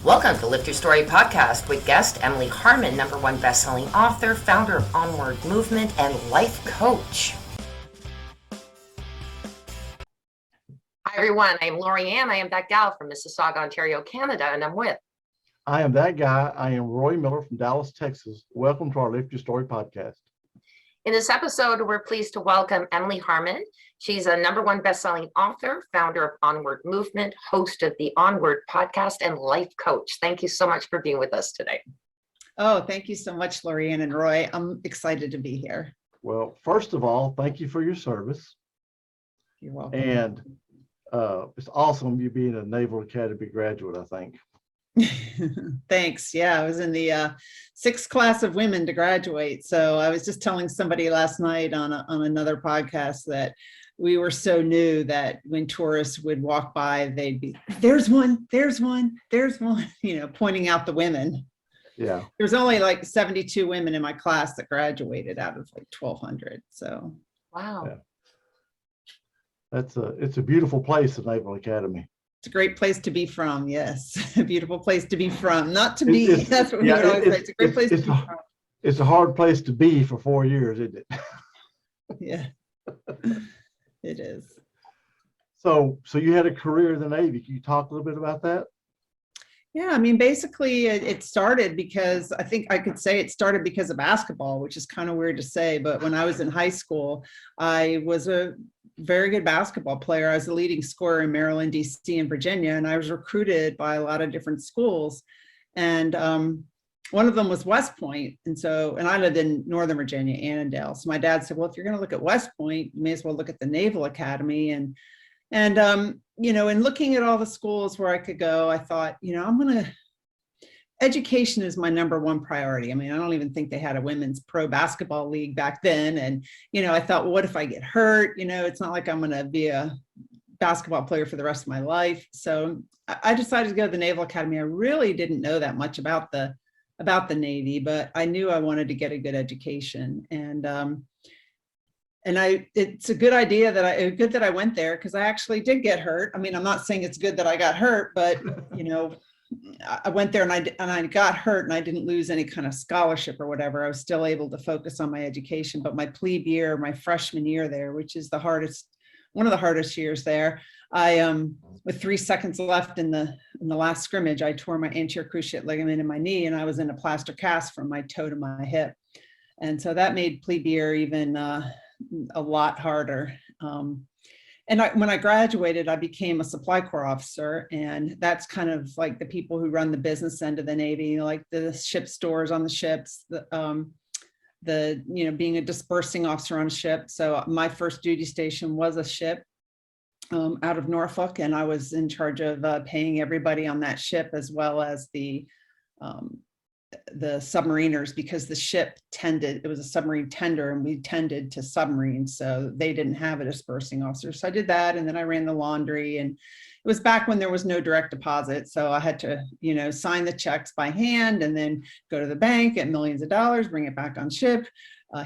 Welcome to Lift Your Story podcast with guest Emily Harman, #1 best-selling author, founder of Onward movement, and life coach. Hi everyone, I'm Lori Ann. I am that gal from Mississauga, Ontario, Canada, and I'm with. I am that guy. I am Roy Miller from Dallas, Texas. Welcome to our Lift Your Story podcast. In this episode, we're pleased to welcome Emily Harman. She's a #1 best-selling author, founder of Onward movement, host of the Onward podcast, and life coach. Thank you so much for being with us today. Oh, thank you so much, Lorianne and Roy. I'm excited to be here. Well, first of all, thank you for your service. You're welcome. And it's awesome you being a Naval Academy graduate, I think. Thanks. Yeah, I was in the sixth class of women to graduate. So I was just telling somebody last night on another podcast that we were so new that when tourists would walk by, they'd be, there's one, pointing out the women. Yeah. There's only like 72 women in my class that graduated out of like 1,200. So. Wow. Yeah. It's a beautiful place, the Naval Academy. It's a great place to be from. Yes. A beautiful place to be from, not to be. That's what we would always say. It's a great place to be from. It's a hard place to be for 4 years, isn't it? Yeah, it is. So you had a career in the Navy. Can you talk a little bit about that? Yeah, I mean, basically it started because I think I could say it started because of basketball, which is kind of weird to say, but when I was in high school, I was a very good basketball player. I was the leading scorer in Maryland, DC, and Virginia, and I was recruited by a lot of different schools. And one of them was West Point. And I lived in Northern Virginia, Annandale. So my dad said, well, if you're going to look at West Point, you may as well look at the Naval Academy. And in looking at all the schools where I could go, I thought, education is my #1 priority. I mean, I don't even think they had a women's pro basketball league back then. And, I thought, well, what if I get hurt? It's not like I'm going to be a basketball player for the rest of my life. So I decided to go to the Naval Academy. I really didn't know that much about the Navy, but I knew I wanted to get a good education. And it's a good idea good that I went there, because I actually did get hurt. I mean, I'm not saying it's good that I got hurt, but I went there and I got hurt and I didn't lose any kind of scholarship or whatever. I was still able to focus on my education, but my plebe year, my freshman year there, which is one of the hardest years there, I with 3 seconds left in the last scrimmage, I tore my anterior cruciate ligament in my knee, and I was in a plaster cast from my toe to my hip. And so that made plebe year even a lot harder. When I graduated, I became a supply corps officer, and that's kind of like the people who run the business end of the Navy, like the ship stores on the ships, being a dispersing officer on a ship. So my first duty station was a ship out of Norfolk, and I was in charge of paying everybody on that ship, as well as the submariners, because the ship it was a submarine tender, and we tended to submarines, so they didn't have a dispersing officer. So I did that, and then I ran the laundry, and it was back when there was no direct deposit, so I had to sign the checks by hand and then go to the bank, get millions of dollars, bring it back on ship,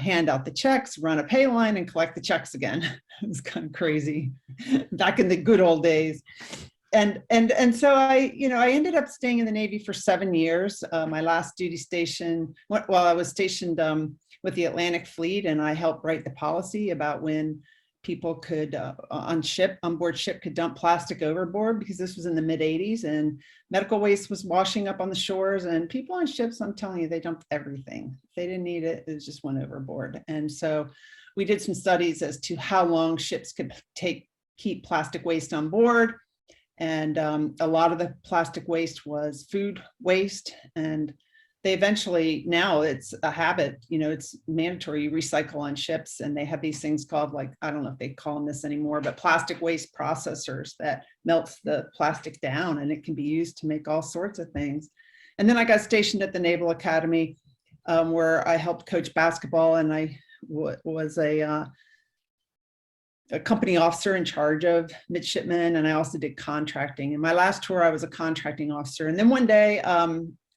hand out the checks, run a pay line, and collect the checks again. It was kind of crazy back in the good old days. And so I ended up staying in the Navy for 7 years. My last duty station, while I was stationed with the Atlantic Fleet, and I helped write the policy about when people could on board ship could dump plastic overboard, because this was in the mid-'80s and medical waste was washing up on the shores, and people on ships, I'm telling you, they dumped everything. If they didn't need it, it just went overboard. And so we did some studies as to how long ships could keep plastic waste on board. And a lot of the plastic waste was food waste, and they eventually, now it's a habit, it's mandatory, you recycle on ships, and they have these things called, like, I don't know if they call them this anymore, but plastic waste processors that melts the plastic down, and it can be used to make all sorts of things. And then I got stationed at the Naval Academy, where I helped coach basketball, and I was a company officer in charge of midshipmen, and I also did contracting. In my last tour, I was a contracting officer. And then one day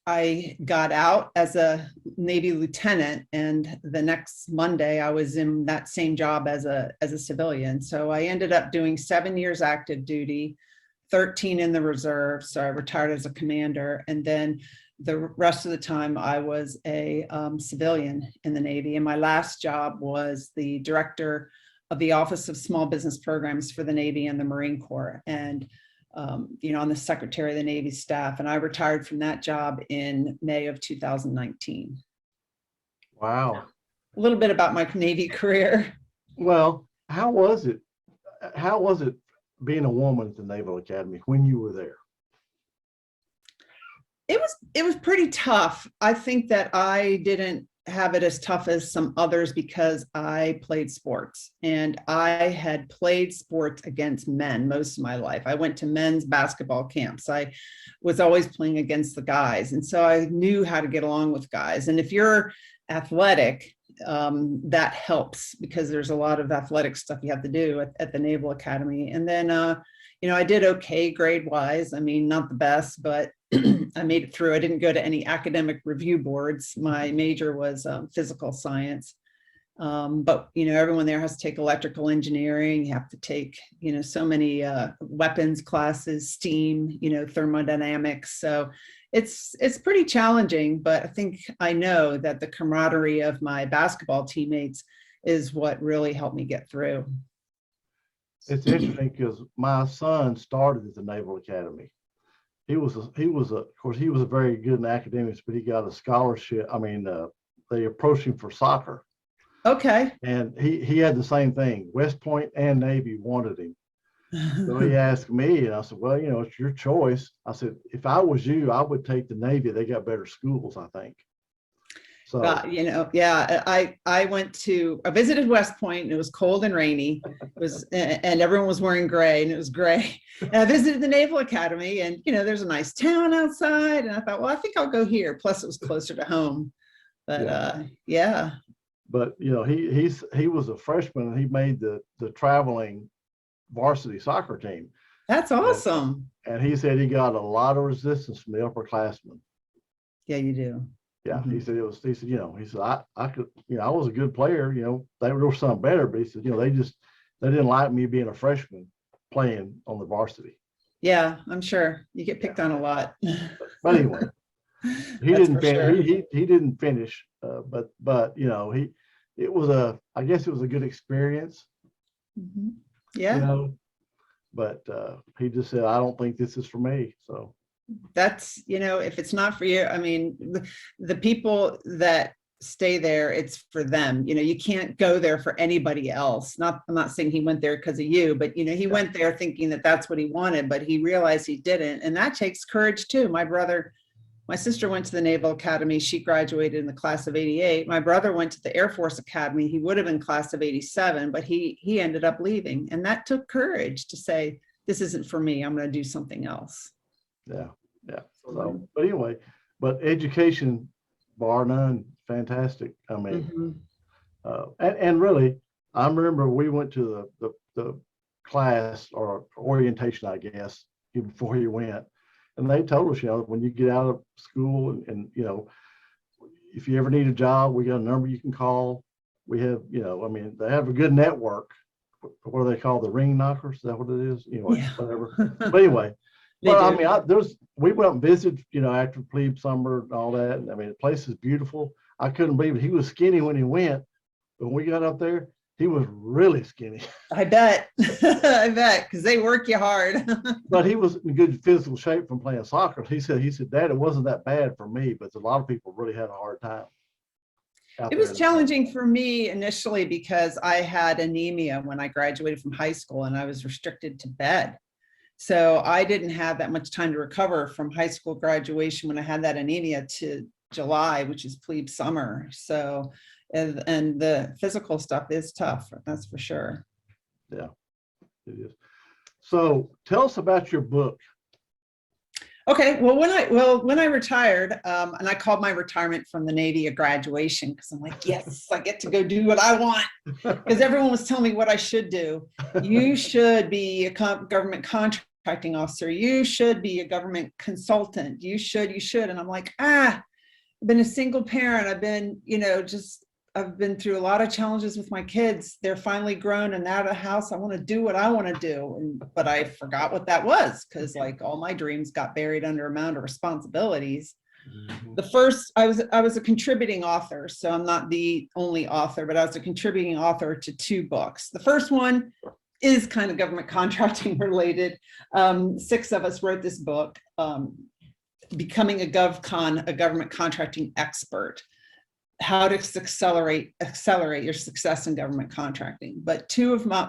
I got out as a Navy lieutenant, and the next Monday I was in that same job as a civilian. So I ended up doing 7 years active duty, 13 in the reserve. So I retired as a commander. And then the rest of the time I was a civilian in the Navy. And my last job was the director of the Office of Small Business Programs for the Navy and the Marine Corps. And on the Secretary of the Navy staff. And I retired from that job in May of 2019. Wow. A little bit about my Navy career. Well, how was it? How was it being a woman at the Naval Academy when you were there? It was pretty tough. I think that I didn't have it as tough as some others because I played sports, and I had played sports against men most of my life. I went to men's basketball camps. I was always playing against the guys. And so I knew how to get along with guys. And if you're athletic, that helps because there's a lot of athletic stuff you have to do at the Naval Academy. And then, I did okay grade wise. I mean, not the best, but I made it through. I didn't go to any academic review boards. My major was physical science. But, everyone there has to take electrical engineering. You have to take, so many weapons classes, steam, thermodynamics. So it's pretty challenging, but I think I know that the camaraderie of my basketball teammates is what really helped me get through. It's interesting because my son started at the Naval Academy. He was of course, he was very good in academics, but he got a scholarship. I mean, they approached him for soccer. Okay. And he had the same thing. West Point and Navy wanted him. So he asked me, and I said, well, it's your choice. I said, if I was you, I would take the Navy. They got better schools, I think. So, yeah, I visited West Point, and it was cold and rainy. And everyone was wearing gray, and it was gray. And I visited the Naval Academy, and, there's a nice town outside. And I thought, well, I think I'll go here. Plus it was closer to home. But yeah. But, he was a freshman, and he made the traveling varsity soccer team. That's awesome. And he said he got a lot of resistance from the upperclassmen. Yeah, you do. Yeah, he said I could, I was a good player, they were some better, but he said, they didn't like me being a freshman playing on the varsity. Yeah, I'm sure you get picked on a lot. But anyway, he didn't finish, but I guess it was a good experience. Mm-hmm. Yeah. But he just said, I don't think this is for me. So that's, if it's not for you, I mean, the people that stay there, it's for them. You can't go there for anybody else. I'm not saying he went there because of you, but he went there thinking that that's what he wanted, but he realized he didn't. And that takes courage too. My sister went to the Naval Academy. She graduated in the class of 88. My brother went to the Air Force Academy. He would have been class of 87, but he ended up leaving. And that took courage to say, this isn't for me. I'm going to do something else. Yeah. So, but anyway, education, bar none, fantastic. I mean, and really, I remember we went to the class or orientation, I guess, even before you went. And they told us, when you get out of school and if you ever need a job, we got a number you can call. We have, they have a good network. What do they call the ring knockers? Is that what it is? Whatever. But anyway, we went and visited, after plebe summer and all that. And I mean, the place is beautiful. I couldn't believe it. He was skinny when he went, but when we got up there, he was really skinny. I bet. I bet, because they work you hard. But he was in good physical shape from playing soccer. He said, Dad, it wasn't that bad for me, but a lot of people really had a hard time. It was challenging for me initially because I had anemia when I graduated from high school and I was restricted to bed. So I didn't have that much time to recover from high school graduation when I had that anemia to July, which is plebe summer. So and the physical stuff is tough, that's for sure. Yeah, it is. So tell us about your book. Okay, well, when I retired, and I called my retirement from the Navy a graduation because I'm like, yes, I get to go do what I want. Because everyone was telling me what I should do. You should be a government contracting officer. You should be a government consultant. You should. And I'm like, I've been a single parent. I've been, I've been through a lot of challenges with my kids. They're finally grown and out of the house. I want to do what I want to do. But I forgot what that was, because like all my dreams got buried under a mound of responsibilities. The first, I was a contributing author, so I'm not the only author, but I was a contributing author to 2 books. The first one is kind of government contracting related. 6 of us wrote this book, Becoming a GovCon, a government contracting expert, how to accelerate your success in government contracting. But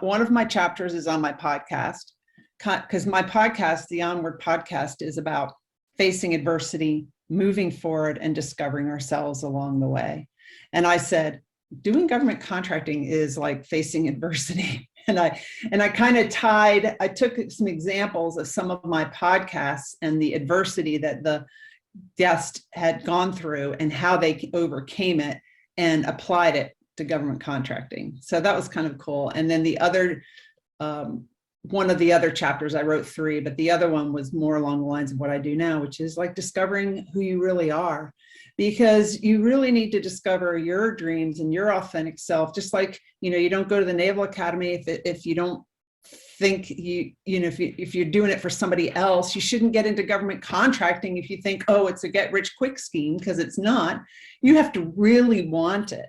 one of my chapters is on my podcast, because my podcast, the Onward podcast, is about facing adversity, moving forward, and discovering ourselves along the way. And I said, doing government contracting is like facing adversity. And I kind of I took some examples of some of my podcasts and the adversity that the guest had gone through and how they overcame it and applied it to government contracting. So that was kind of cool. And then the other, one of the other chapters, I wrote 3, but the other one was more along the lines of what I do now, which is like discovering who you really are, because you really need to discover your dreams and your authentic self. Just like, you don't go to the Naval Academy if you don't think if you're doing it for somebody else. You shouldn't get into government contracting if you think, oh, it's a get rich quick scheme, because it's not. You have to really want it.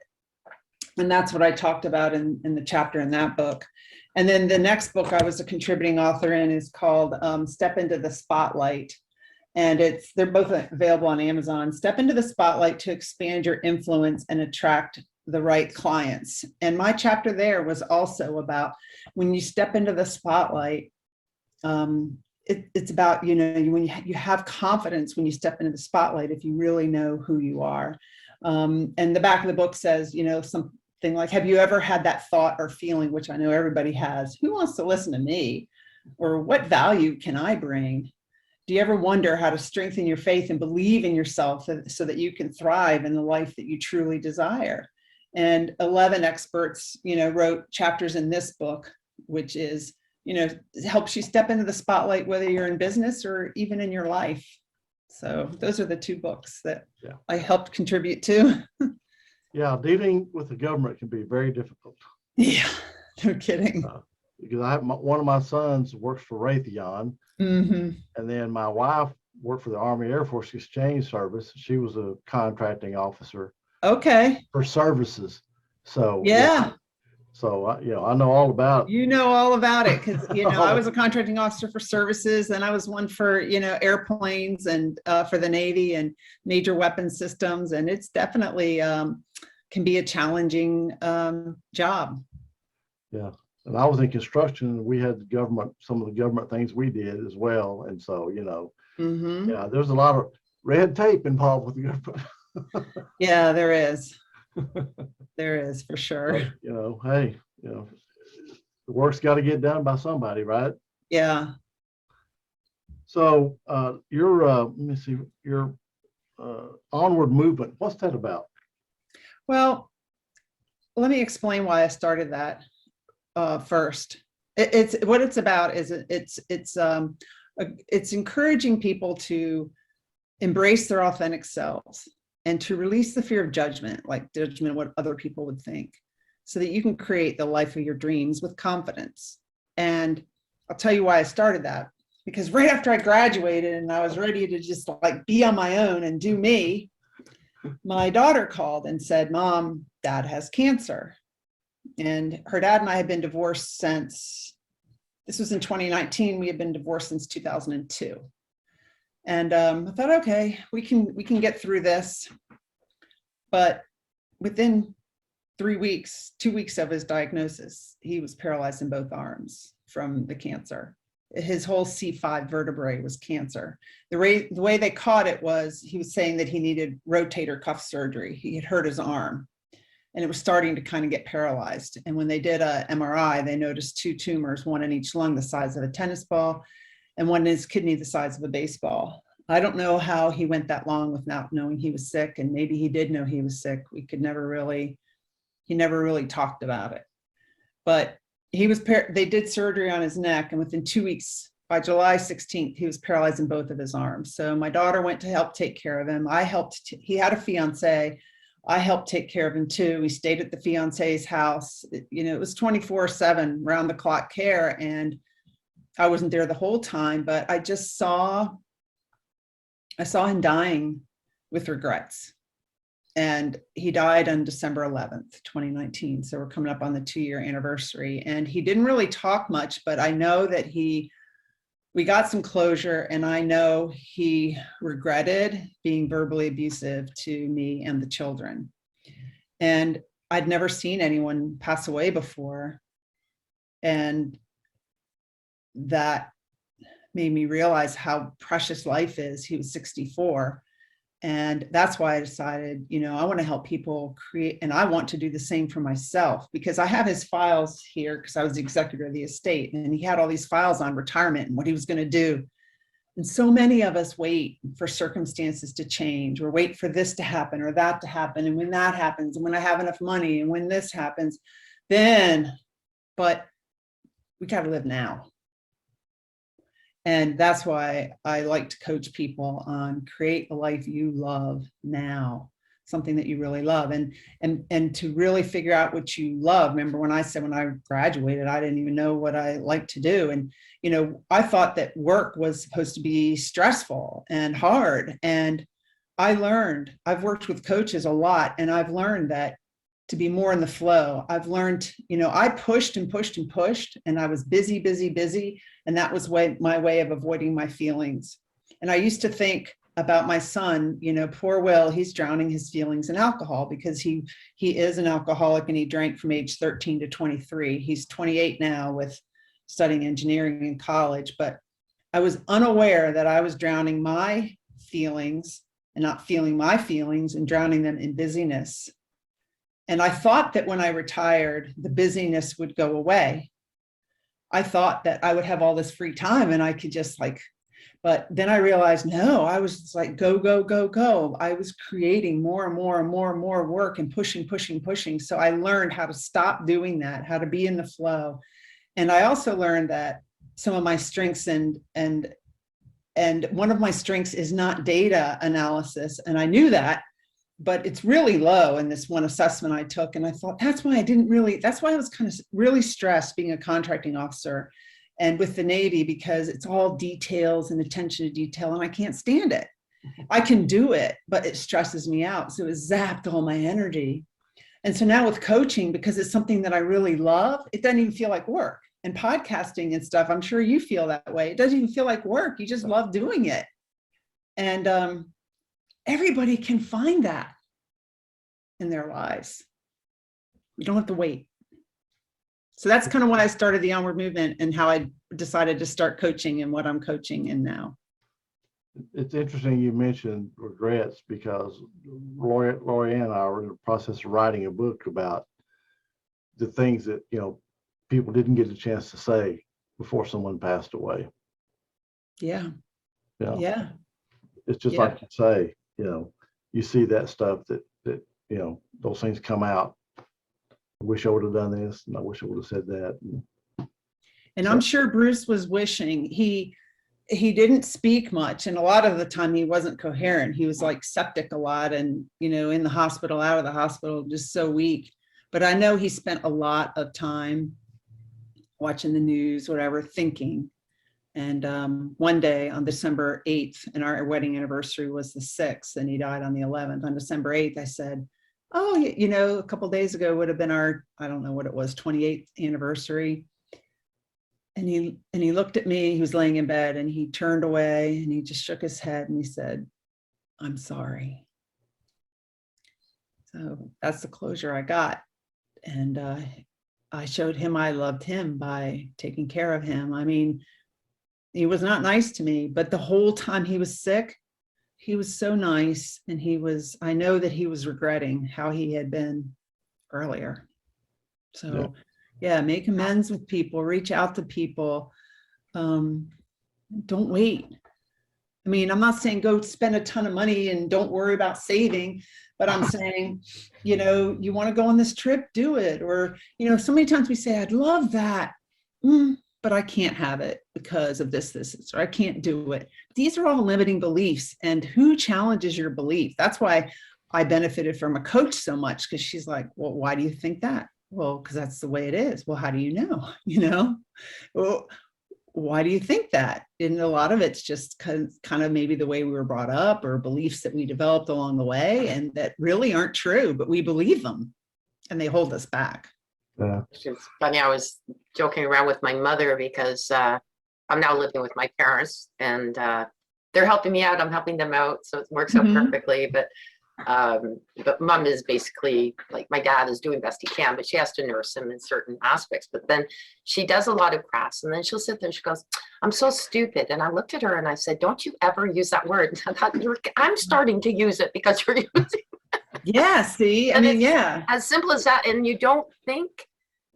And that's what I talked about in the chapter in that book. And then the next book I was a contributing author in is called Step into the Spotlight. And they're both available on Amazon. Step into the spotlight to expand your influence and attract the right clients. And my chapter there was also about when you step into the spotlight, it's about, when you have confidence when you step into the spotlight, if you really know who you are. And the back of the book says, something like, have you ever had that thought or feeling, which I know everybody has, who wants to listen to me? Or what value can I bring? Do you ever wonder how to strengthen your faith and believe in yourself so that you can thrive in the life that you truly desire? And 11 experts, wrote chapters in this book, which is, helps you step into the spotlight, whether you're in business or even in your life. So those are the 2 books that I helped contribute to. Yeah, dealing with the government can be very difficult. Yeah, no kidding. Because I have one of my sons works for Raytheon, and then my wife worked for the Army Air Force Exchange Service. She was a contracting officer. Okay. For services. So yeah. So I know all about. You know all about it, because I was a contracting officer for services, and I was one for airplanes and for the Navy and major weapon systems, and it's definitely can be a challenging job. Yeah, and I was in construction. We had some of the government things we did as well, and so yeah, there's a lot of red tape involved with the government. Yeah, there is. There is, for sure. But, hey, the work's got to get done by somebody, right? Yeah. So let me see, your Onward movement, what's that about? Well, let me explain why I started that first. It's what it's about is it's encouraging people to embrace their authentic selves and to release the fear of judgment, like judgment of what other people would think, so that you can create the life of your dreams with confidence. And I'll tell you why I started that, because right after I graduated and I was ready to just like be on my own and do me, my daughter called and said, Mom, Dad has cancer. And her dad and I had been divorced since, this was in 2019, we had been divorced since 2002. And I thought, okay, we can get through this. But within 3 weeks, 2 weeks of his diagnosis, he was paralyzed in both arms from the cancer. His whole C5 vertebrae was cancer. The way they caught it was, he was saying that he needed rotator cuff surgery. He had hurt his arm and it was starting to kind of get paralyzed. And when they did a MRI, they noticed 2 tumors, one in each lung the size of a tennis ball, and one in his kidney the size of a baseball. I don't know how he went that long without knowing he was sick, and maybe he did know he was sick. He never really talked about it. But they did surgery on his neck, and within 2 weeks, by July 16th, he was paralyzed in both of his arms. So my daughter went to help take care of him. He had a fiance. I helped take care of him too. We stayed at the fiance's house. It was 24/7 round the clock care. And I wasn't there the whole time, but I saw him dying with regrets. And he died on December 11th, 2019. So we're coming up on the 2-year anniversary. And he didn't really talk much, but I know that we got some closure, and I know he regretted being verbally abusive to me and the children. And I'd never seen anyone pass away before. And that made me realize how precious life is. He was 64. And that's why I decided, I want to help people create, and I want to do the same for myself, because I have his files here because I was the executor of the estate, and he had all these files on retirement and what he was going to do. And so many of us wait for circumstances to change, or wait for this to happen or that to happen. And when that happens, and when I have enough money, and when this happens, but we got to live now. And that's why I like to coach people on create a life you love now, something that you really love, and to really figure out what you love. Remember when I said when I graduated, I didn't even know what I liked to do. And, I thought that work was supposed to be stressful and hard. And I've worked with coaches a lot, and I've learned that to be more in the flow. I've learned, I pushed and pushed and pushed, and I was busy. And that was my way of avoiding my feelings. And I used to think about my son, poor Will, he's drowning his feelings in alcohol because he is an alcoholic, and he drank from age 13 to 23. He's 28 now with studying engineering in college. But I was unaware that I was drowning my feelings and not feeling my feelings and drowning them in busyness. And I thought that when I retired, the busyness would go away. I thought that I would have all this free time and I could just but then I realized, no, I was just like, go, go, go, go. I was creating more and more and more and more work and pushing. So I learned how to stop doing that, how to be in the flow. And I also learned that some of my strengths and one of my strengths is not data analysis. And I knew that, but it's really low in this one assessment I took. And I thought, that's why I was kind of really stressed being a contracting officer and with the Navy, because it's all details and attention to detail, and I can't stand it. I can do it, but it stresses me out. So it zapped all my energy. And so now with coaching, because it's something that I really love, it doesn't even feel like work. And podcasting and stuff, I'm sure you feel that way. It doesn't even feel like work. You just love doing it. And everybody can find that in their lives. You don't have to wait. So that's kind of why I started the Onward movement and how I decided to start coaching and what I'm coaching in now. It's interesting you mentioned regrets, because Lori and I were in the process of writing a book about the things that, people didn't get a chance to say before someone passed away. Yeah. Yeah. It's just like you say, you see that stuff that those things come out. I wish I would have done this, and I wish I would have said that. And I'm sure Bruce was wishing he didn't speak much, and a lot of the time he wasn't coherent. He was like septic a lot, and in the hospital, out of the hospital, just so weak. But I know he spent a lot of time watching the news, whatever, thinking. And one day on December 8th, and our wedding anniversary was the 6th, and he died on the 11th. On December 8th, I said, oh, a couple of days ago would have been our, I don't know what it was, 28th anniversary. And he looked at me, he was laying in bed, and he turned away and he just shook his head and he said, I'm sorry. So that's the closure I got. And I showed him I loved him by taking care of him. I mean, he was not nice to me, but the whole time he was sick, he was so nice. And I know that he was regretting how he had been earlier. So yeah, make amends with people, reach out to people. Don't wait. I mean, I'm not saying go spend a ton of money and don't worry about saving, but I'm saying, you want to go on this trip, do it. Or, so many times we say, I'd love that, but I can't have it because of this, or I can't do it. These are all limiting beliefs, and who challenges your belief? That's why I benefited from a coach so much because she's like, well, why do you think that? Well, because that's the way it is. Well, how do you know? Well, why do you think that? And a lot of it's just kind of maybe the way we were brought up or beliefs that we developed along the way and that really aren't true, but we believe them and they hold us back. Yeah. It's funny, I was joking around with my mother because I'm now living with my parents and they're helping me out. I'm helping them out. So it works out perfectly. But mom is basically like, my dad is doing best he can, but she has to nurse him in certain aspects. But then she does a lot of crafts and then she'll sit there. She goes, I'm so stupid. And I looked at her and I said, don't you ever use that word. I thought, I'm starting to use it because you're using it. Yeah. See, I mean, yeah. As simple as that. And you don't think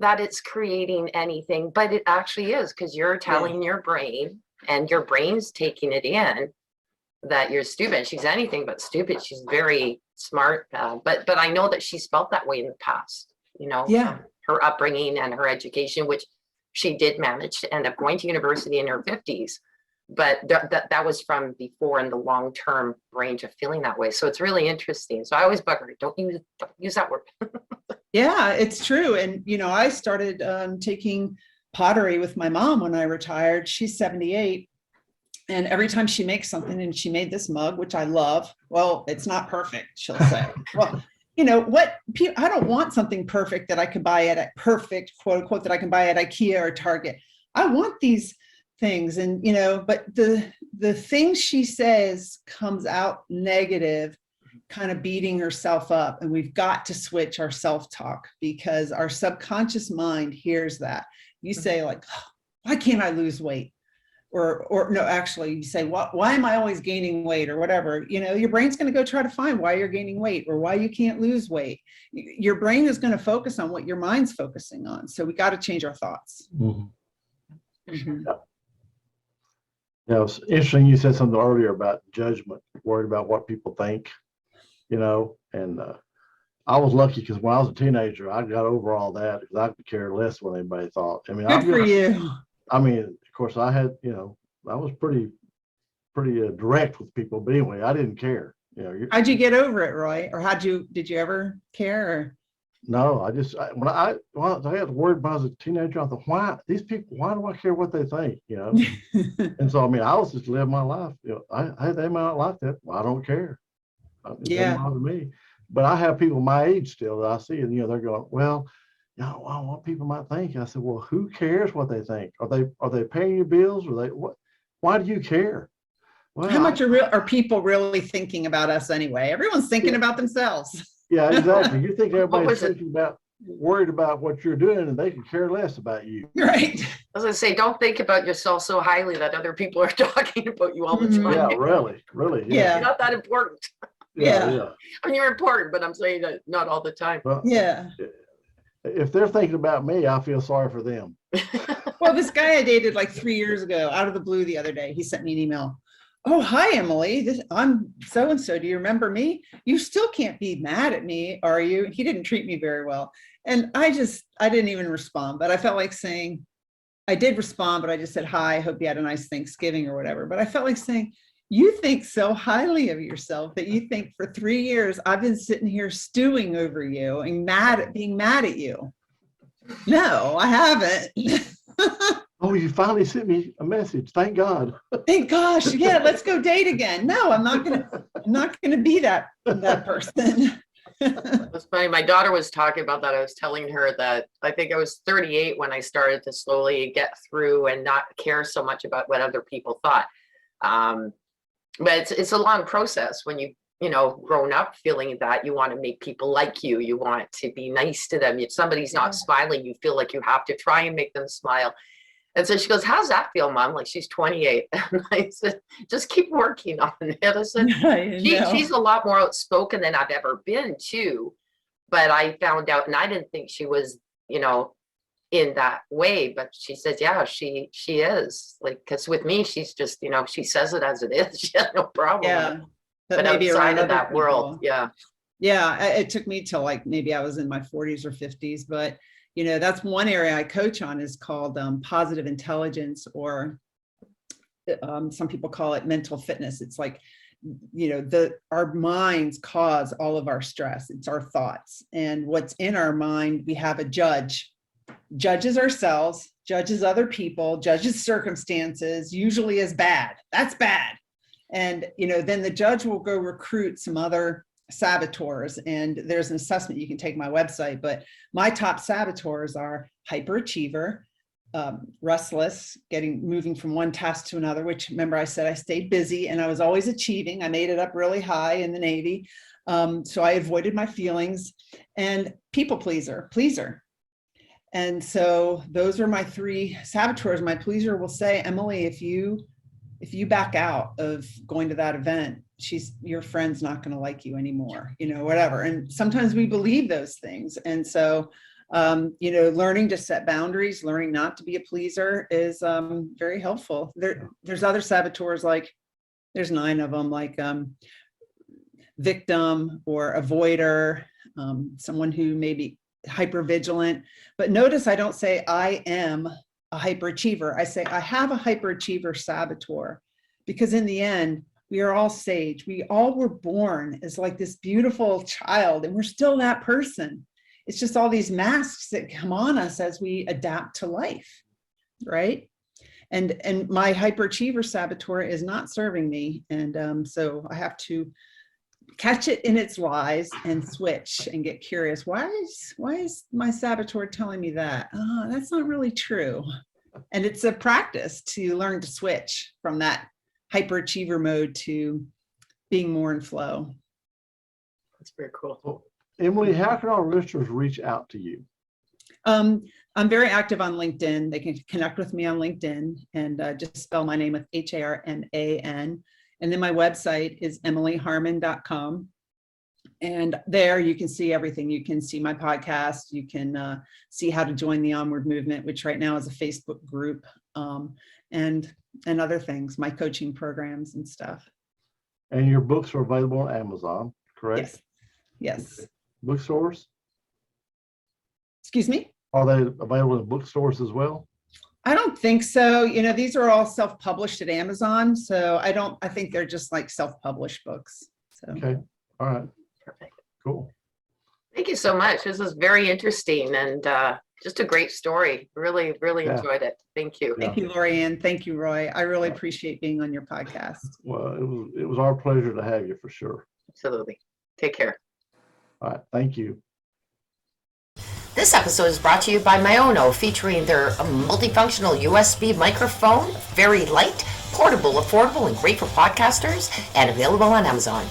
that it's creating anything, but it actually is, because you're telling your brain and your brain's taking it in that you're stupid. She's anything but stupid. She's very smart. But I know that she's felt that way in the past, her upbringing and her education, which she did manage to end up going to university in her 50s. But that was from before in the long-term range of feeling that way. So it's really interesting. So I always bug her, don't use that word. Yeah, it's true. And, I started taking pottery with my mom when I retired. She's 78. And every time she makes something, and she made this mug, which I love. Well, it's not perfect, she'll say. Well, I don't want something perfect that I could buy at a perfect, quote unquote, that I can buy at IKEA or Target. I want these things. And, but the things she says comes out negative, kind of beating herself up. And we've got to switch our self-talk because our subconscious mind hears that. You say like, oh, why can't I lose weight? Or no, actually you say, why am I always gaining weight or whatever? Your brain's going to go try to find why you're gaining weight or why you can't lose weight. Your brain is going to focus on what your mind's focusing on. So we got to change our thoughts. Yeah, it's interesting. You said something earlier about judgment, worried about what people think, and I was lucky because when I was a teenager, I got over all that because I could care less what anybody thought. I mean, Good for you. I mean, of course, I had, I was pretty direct with people, but anyway, I didn't care. How'd you get over it, Roy? Or did you ever care? Or? No, when I had the word when I was a teenager, I thought, why do I care what they think? And so, I mean, I was just living my life. They might not like that. Well, I don't care. It doesn't bother me. But I have people my age still that I see, and they're going, well, what people might think. I said, well, who cares what they think? Are they paying your bills? Or what? Why do you care? Well, how much are people really thinking about us anyway? Everyone's thinking about themselves. Yeah, exactly. You think everybody's worried about what you're doing, and they can care less about you. Right. I was going to say, don't think about yourself so highly that other people are talking about you all the time. Yeah, really. Yeah. You're not that important. Yeah. I mean, you're important, but I'm saying that not all the time. Well, yeah. If they're thinking about me, I feel sorry for them. Well, this guy I dated like 3 years ago, out of the blue the other day, he sent me an email. Oh, hi, Emily. I'm so-and-so. Do you remember me? You still can't be mad at me, are you? He didn't treat me very well. And I didn't even respond, but I felt like saying, I did respond, but I just said, hi, I hope you had a nice Thanksgiving or whatever. But I felt like saying, you think so highly of yourself that you think for 3 years, I've been sitting here stewing over you and being mad at you. No, I haven't. Oh, you finally sent me a message. Thank God. Thank gosh. Yeah, let's go date again. No, I'm not gonna be that person. That's funny. My daughter was talking about that. I was telling her that I think I was 38 when I started to slowly get through and not care so much about what other people thought. But it's a long process when grown up feeling that you want to make people like you. You want to be nice to them. If somebody's not smiling, you feel like you have to try and make them smile. And so she goes, how's that feel, Mom? Like, she's 28. And I said, just keep working on it. I said, she's a lot more outspoken than I've ever been too. But I found out, and I didn't think she was, in that way. But she says, yeah, she is. Like, because with me, she's just, she says it as it is. She has no problem. Yeah. But outside of that world, yeah. Yeah, it took me till like maybe I was in my 40s or 50s, but that's one area I coach on is called positive intelligence, or some people call it mental fitness. It's like our minds cause all of our stress. It's our thoughts. And what's in our mind, we have a judge, judges ourselves, judges other people, judges circumstances, usually as bad. That's bad. And, then the judge will go recruit some other saboteurs. And there's an assessment you can take on my website, but my top saboteurs are hyperachiever, restless, moving from one task to another, which, remember, I said I stayed busy and I was always achieving. I made it up really high in the Navy. So I avoided my feelings, and people pleaser. And so those are my three saboteurs. My pleaser will say, Emily, if you back out of going to that event, your friend's not going to like you anymore, whatever. And sometimes we believe those things. And so learning to set boundaries, learning not to be a pleaser is very helpful. There's other saboteurs, like there's 9 of them, like victim or avoider, someone who may be hypervigilant. But notice I don't say I am a hyperachiever. I say I have a hyperachiever saboteur, because in the end, we are all sage. We all were born as like this beautiful child, and we're still that person. It's just all these masks that come on us as we adapt to life, right? And my hyperachiever saboteur is not serving me. And so I have to catch it in its lies and switch and get curious. Why is my saboteur telling me that? Oh, that's not really true. And it's a practice to learn to switch from that hyperachiever mode to being more in flow. That's very cool. Well, Emily, how can our listeners reach out to you? I'm very active on LinkedIn. They can connect with me on LinkedIn, and just spell my name with Harman. And then my website is emilyharman.com. And there you can see everything. You can see my podcast. You can see how to join the Onward movement, which right now is a Facebook group, and other things, my coaching programs and stuff. And your books are available on Amazon, correct? Yes. Okay. Bookstores? Excuse me? Are they available in bookstores as well? I don't think so. These are all self-published at Amazon. So I think they're just like self-published books. So. Okay. All right. Perfect. Cool. Thank you so much. This is very interesting and just a great story. Really enjoyed it. Thank you. Thank you, Lorianne. Thank you, Roy. I really appreciate being on your podcast. Well, it was our pleasure to have you, for sure. Absolutely. Take care. All right. Thank you. This episode is brought to you by Myono, featuring their multifunctional USB microphone, very light, portable, affordable, and great for podcasters, and available on Amazon.